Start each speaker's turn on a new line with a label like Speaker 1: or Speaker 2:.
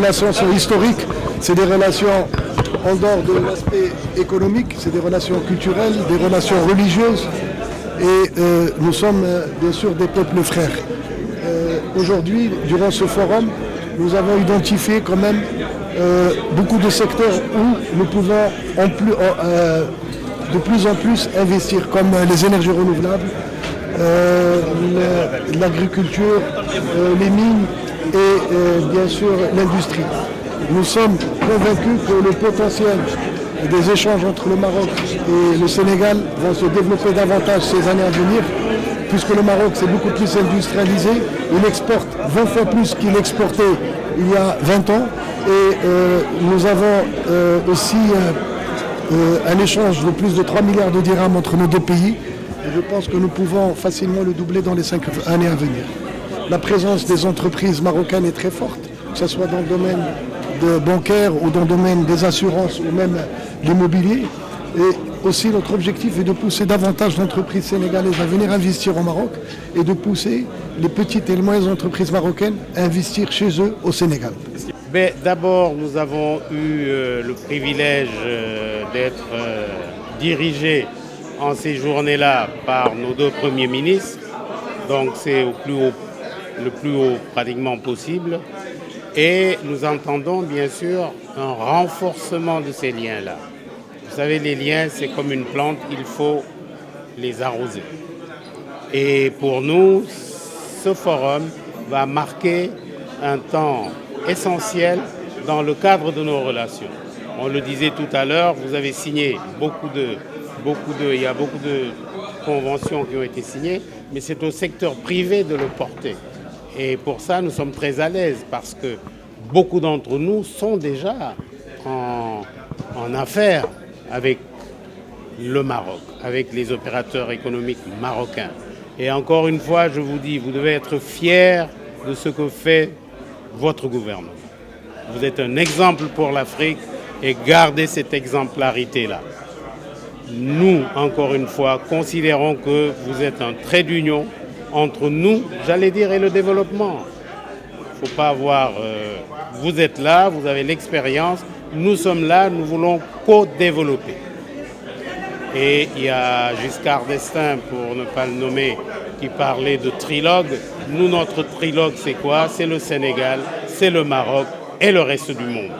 Speaker 1: relations sont historiques, c'est des relations en dehors de l'aspect économique, c'est des relations culturelles, des relations religieuses, et nous sommes bien sûr des peuples frères. Aujourd'hui, durant ce forum, nous avons identifié quand même beaucoup de secteurs où nous pouvons de plus en plus investir, comme les énergies renouvelables, l'agriculture, les mines et bien sûr l'industrie. Nous sommes convaincus que le potentiel des échanges entre le Maroc et le Sénégal vont se développer davantage ces années à venir, puisque le Maroc c'est beaucoup plus industrialisé, il exporte 20 fois plus qu'il exportait il y a 20 ans, et nous avons aussi un échange de plus de 3 milliards de dirhams entre nos deux pays, et je pense que nous pouvons facilement le doubler dans les 5 années à venir. La présence des entreprises marocaines est très forte, que ce soit dans le domaine bancaire ou dans le domaine des assurances ou même l'immobilier. Et aussi notre objectif est de pousser davantage d'entreprises sénégalaises à venir investir au Maroc et de pousser les petites et les moyennes entreprises marocaines à investir chez eux au Sénégal.
Speaker 2: D'abord, nous avons eu le privilège d'être dirigés en ces journées-là par nos deux premiers ministres. Donc c'est le plus haut pratiquement possible. Et nous entendons bien sûr un renforcement de ces liens-là. Vous savez, les liens, c'est comme une plante, il faut les arroser. Et pour nous, ce forum va marquer un temps essentiel dans le cadre de nos relations. On le disait tout à l'heure, vous avez signé il y a beaucoup de conventions qui ont été signées, mais c'est au secteur privé de le porter. Et pour ça, nous sommes très à l'aise parce que beaucoup d'entre nous sont déjà en affaires avec le Maroc, avec les opérateurs économiques marocains. Et encore une fois, je vous dis, vous devez être fiers de ce que fait votre gouvernement. Vous êtes un exemple pour l'Afrique et gardez cette exemplarité-là. Nous, encore une fois, considérons que vous êtes un trait d'union entre nous, j'allais dire, et le développement. Il ne faut pas avoir... vous êtes là, vous avez l'expérience, nous sommes là, nous voulons co-développer. Et il y a Giscard d'Estaing, pour ne pas le nommer, qui parlait de trilogue. Nous, notre trilogue, c'est quoi? C'est le Sénégal, c'est le Maroc et le reste du monde.